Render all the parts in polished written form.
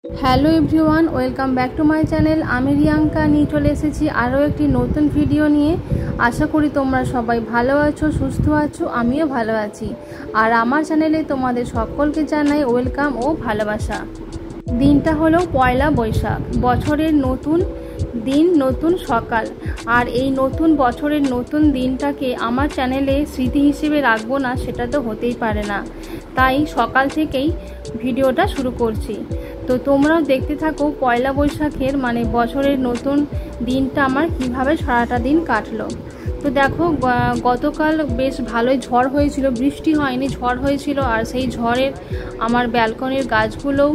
Hello everyone, welcome back to my channel. আমি রিয়াঙ্কা নিয়ে চলে এসেছি আরও একটি নতুন ভিডিও নিয়ে। আশা করি তোমরা সবাই ভালো আছো, সুস্থ আছো, আমিও ভালো আছি। আর আমার চ্যানেলে তোমাদের সকলকে জানাই ওয়েলকাম ও ভালোবাসা। দিনটা হলো পয়লা বৈশাখ, বছরের নতুন দিন, নতুন সকাল। আর এই নতুন বছরের নতুন দিনটাকে আমার চ্যানেলে স্মৃতি হিসেবে রাখবো না, সেটা তো হতেই পারে না। তাই সকাল থেকেই ভিডিওটা শুরু করছি। তো তোমরাও দেখতে থাকো পয়লা বৈশাখের মানে বছরের নতুন দিনটা আমার কিভাবে সারাটা দিন কাটলো। তো দেখো, গতকাল বেশ ভালোই ঝড় হয়েছিল, বৃষ্টি হয়নি, ঝড় হয়েছিল। আর সেই ঝড়ের আমার ব্যালকনির গাছগুলোও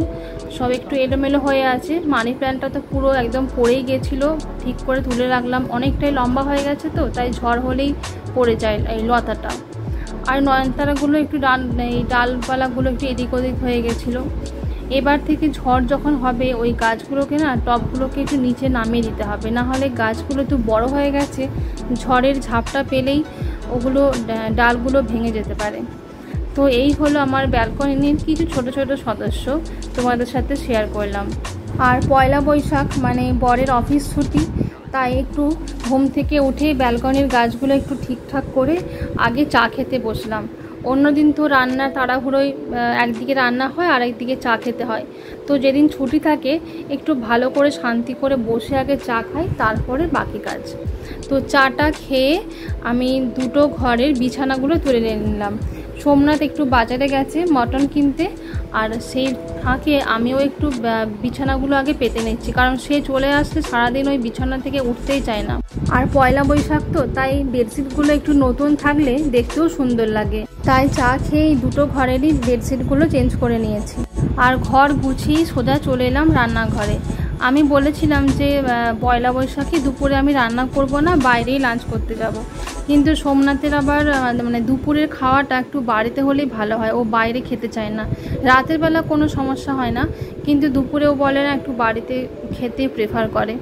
সব একটু এলোমেলো হয়ে আছে। মানি প্ল্যান্টটা তো পুরো একদম পড়েই গেছিলো, ঠিক করে তুলে রাখলাম, অনেকটাই লম্বা হয়ে গেছে, তো তাই ঝড় হলেই পড়ে যায় এই লতাটা। আর নয়নতারাগুলো একটু এই ডালপালাগুলো একটু এদিক ওদিক হয়ে গেছিলো। এবার থেকে ঝড় যখন হবে ওই গাছগুলোকে না, টবগুলোকে একটু নিচে নামিয়ে দিতে হবে, না হলে গাছগুলো তো বড় হয়ে গেছে, ঝড়ের ঝাপটা পেলেই ওগুলো ডালগুলো ভেঙে যেতে পারে। তো এই হলো আমার ব্যালকনির কিছু ছোট ছোট সদস্য, তোমাদের সাথে শেয়ার করলাম। আর পয়লা বৈশাখ মানে বরের অফিস ছুটি, তাই একটু ঘুম থেকে উঠে ব্যালকনির গাছগুলো একটু ঠিকঠাক করে আগে চা খেতে বসলাম। অন্যদিন তো রান্না তাড়াহুড়োই, একদিকে রান্না হয় আর একদিকে চা খেতে হয়। তো যেদিন ছুটি থাকে একটু ভালো করে শান্তি করে বসে আগে চা খাই, তারপরে বাকি কাজ। তো চাটা খেয়ে আমি দুটো ঘরের বিছানাগুলো তুলে নিলাম। সোমনাথ একটু বাজারে গেছে মটন কিনতে, আর সেই ফাঁকে আমিও একটু বিছানাগুলো আগে পেতে নিচ্ছি, কারণ সে চলে আসলে সারাদিন ওই বিছানা থেকে উঠতেই চায় না। আর পয়লা বৈশাখ তো, তাই বেডশিটগুলো একটু নতুন থাকলে দেখতেও সুন্দর লাগে। তাই চা খেয়ে দুটো ঘরেরই বেডশিটগুলো চেঞ্জ করে নিয়েছি। আর ঘর গুছিয়ে সোজা চলে এলাম রান্নাঘরে। আমি বলেছিলাম যে পয়লা বৈশাখে দুপুরে আমি রান্না করব না, বাইরেই লাঞ্চ করতে যাব। কিন্তু সোমনাথের আবার মানে দুপুরের খাওয়াটা একটু বাড়িতে হলেই ভালো হয়, ও বাইরে খেতে চায় না। রাতের বেলা কোনো সমস্যা হয় না, কিন্তু দুপুরেও বলে না, একটু বাড়িতে খেতে প্রেফার করে।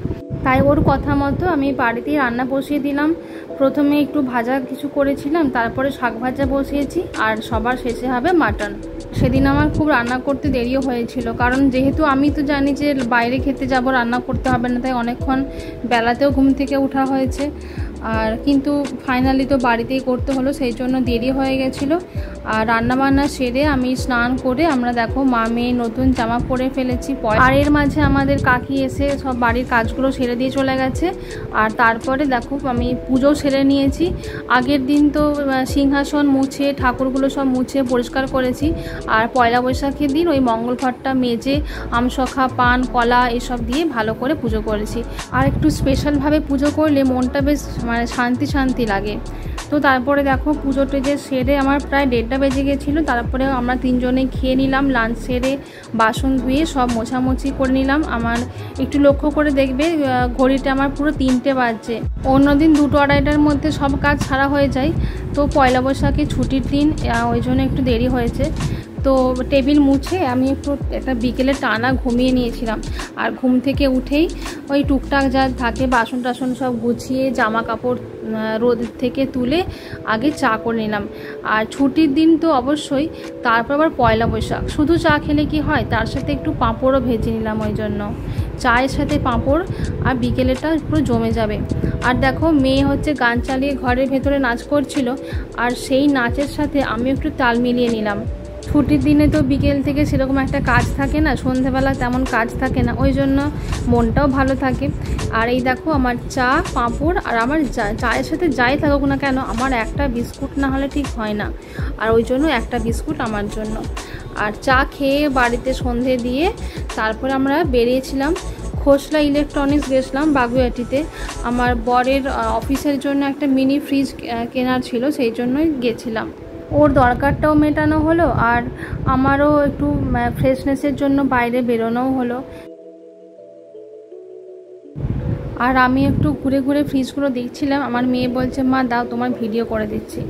তাই ওর কথা মতো আমি বাড়িতেই রান্না বসিয়ে দিলাম। প্রথমে একটু ভাজা কিছু করেছিলাম, তারপরে শাক ভাজা বসিয়েছি, আর সবার শেষে হবে মাটন। সেদিন আমার খুব রান্না করতে দেরিও হয়েছিল, কারণ যেহেতু আমি তো জানি যে বাইরে খেতে যাব, রান্না করতে হবে না, তাই অনেকক্ষণ বেলাতেও ঘুম থেকে ওঠা হয়েছে। আর কিন্তু ফাইনালি তো বাড়িতেই করতে হলো, সেই জন্য দেরি হয়ে গেছিলো। আর রান্নাবান্না সেরে আমি স্নান করে আমরা দেখো মা মেয়ে নতুন জামা পরে ফেলেছি। আর এর মাঝে আমাদের কাকি এসে সব বাড়ির কাজগুলো সেরে দিয়ে চলে গেছে। আর তারপরে দেখো আমি পুজো সেরে নিয়েছি। আগের দিন তো সিংহাসন মুছে, ঠাকুরগুলো সব মুছে পরিষ্কার করেছি। আর পয়লা বৈশাখের দিন ওই মঙ্গল ঘটটা মেজে আমসখা, পান, কলা এসব দিয়ে ভালো করে পুজো করেছি। আর একটু স্পেশালভাবে পুজো করলে মনটা বেশ মানে শান্তি শান্তি লাগে। তো তারপরে দেখো পুজো টেজে সেরে আমার প্রায় 1:30 বেজে গেছিলো। তারপরে আমরা তিনজনে খেয়ে নিলাম, লাঞ্চ সেরে বাসন ধুয়ে সব মোছামুছি করে নিলাম। আমার একটু লক্ষ্য করে দেখবে ঘড়িতে আমার পুরো 3টে বাজছে। অন্যদিন 2-2:30টার মধ্যে সব কাজ ছাড়া হয়ে যায়। তো পয়লা বৈশাখে ছুটির দিন, ওই জন্য একটু দেরি হয়েছে। তো টেবিল মুছে আমি একটু একটা বিকেলে টানা ঘুমিয়ে নিয়েছিলাম। আর ঘুম থেকে উঠেই ওই টুকটাক যা থাকে বাসন টাসন সব গুছিয়ে জামা কাপড় রোদ থেকে তুলে আগে চা করে নিলাম। আর ছুটির দিন তো অবশ্যই, তারপর আবার পয়লা বৈশাখ, শুধু চা খেলে কি হয়, তার সাথে একটু পাঁপড়ও ভেজে নিলাম। ওই জন্য চায়ের সাথে পাঁপড়, আর বিকেলেটা পুরো জমে যাবে। আর দেখো মেয়ে হচ্ছে গান চালিয়ে ঘরের ভেতরে নাচ করছিল, আর সেই নাচের সাথে আমি একটু তাল মিলিয়ে নিলাম। ছুটির দিনে তো বিকেল থেকে সেরকম একটা কাজ থাকে না, সন্ধ্যেবেলা তেমন কাজ থাকে না, ওই জন্য মনটাও ভালো থাকে। আর এই দেখো আমার চা, পাঁপড়, আর আমার চায়ের সাথে যাই থাকুক না কেন, আমার একটা বিস্কুট না হলে ঠিক হয় না। আর ওই জন্য একটা বিস্কুট আমার জন্য। আর চা খেয়ে বাড়িতে সন্ধে দিয়ে তারপর আমরা বেরিয়েছিলাম খোসলা ইলেকট্রনিক্স, গেছিলাম বাগুইআটিতে। আমার বরের অফিসের জন্য একটা মিনি ফ্রিজ কেনার ছিল, সেই জন্যই গেছিলাম। ওর দরকারটাও মেটানো হলো, আর আমারও একটু ফ্রেশনেসের জন্য বাইরে বেরোনোও হলো। আর আমি একটু ঘুরে ঘুরে ফ্রিজগুলো দেখছিলাম। আমার মেয়ে বলছে, মা দাও তোমার ভিডিও করে দিচ্ছি।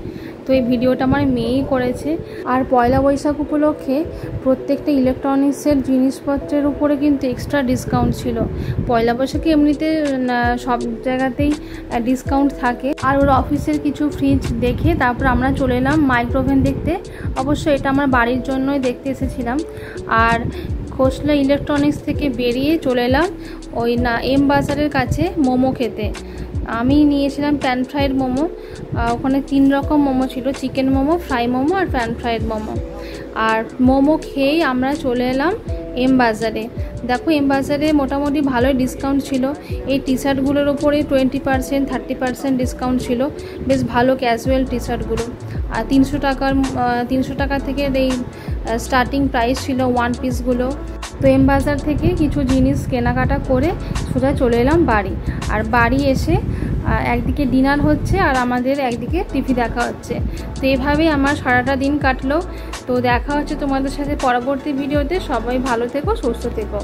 তো এই ভিডিওটা আমার মেয়েই করেছে। আর পয়লা বৈশাখ উপলক্ষে প্রত্যেকটা ইলেকট্রনিক্সের জিনিসপত্রের উপরে কিন্তু এক্সট্রা ডিসকাউন্ট ছিল। পয়লা বৈশাখে এমনিতে সব জায়গাতেই ডিসকাউন্ট থাকে। আর ওর অফিসের কিছু ফ্রিজ দেখে তারপর আমরা চলে এলাম মাইক্রোওভেন দেখতে। অবশ্য এটা আমার বাড়ির জন্যই দেখতে এসেছিলাম। আর খোসলা ইলেকট্রনিক্স থেকে বেরিয়ে চলে এলাম ওই না এম বাজারের কাছে মোমো খেতে। আমি নিয়েছিলাম প্যান ফ্রাইড মোমো। ওখানে 3 রকম মোমো ছিল, চিকেন মোমো, ফ্রাই মোমো আর প্যান ফ্রাইড মোমো। আর মোমো খেয়েই আমরা চলে এলাম এম বাজারে। দেখো এম বাজারে মোটামুটি ভালোই ডিসকাউন্ট ছিল। এই টি শার্টগুলোর ওপরে 20% 30% ডিসকাউন্ট ছিল, বেশ ভালো ক্যাজুয়াল টি শার্টগুলো। আর 300 টাকা থেকে এই স্টার্টিং প্রাইস ছিল ওয়ান পিসগুলো। তো এম বাজার থেকে কিছু জিনিস কেনাকাটা করে সোজা চলে এলাম বাড়ি। আর বাড়ি এসে একদিকে ডিনার হচ্ছে আর আমাদের একদিকে টিভি দেখা হচ্ছে। তো এভাবেই আমার সারাটা দিন কাটলো। তো দেখা হচ্ছে তোমাদের সাথে পরবর্তী ভিডিওতে। সবাই ভালো থেকো, সুস্থ থেকো।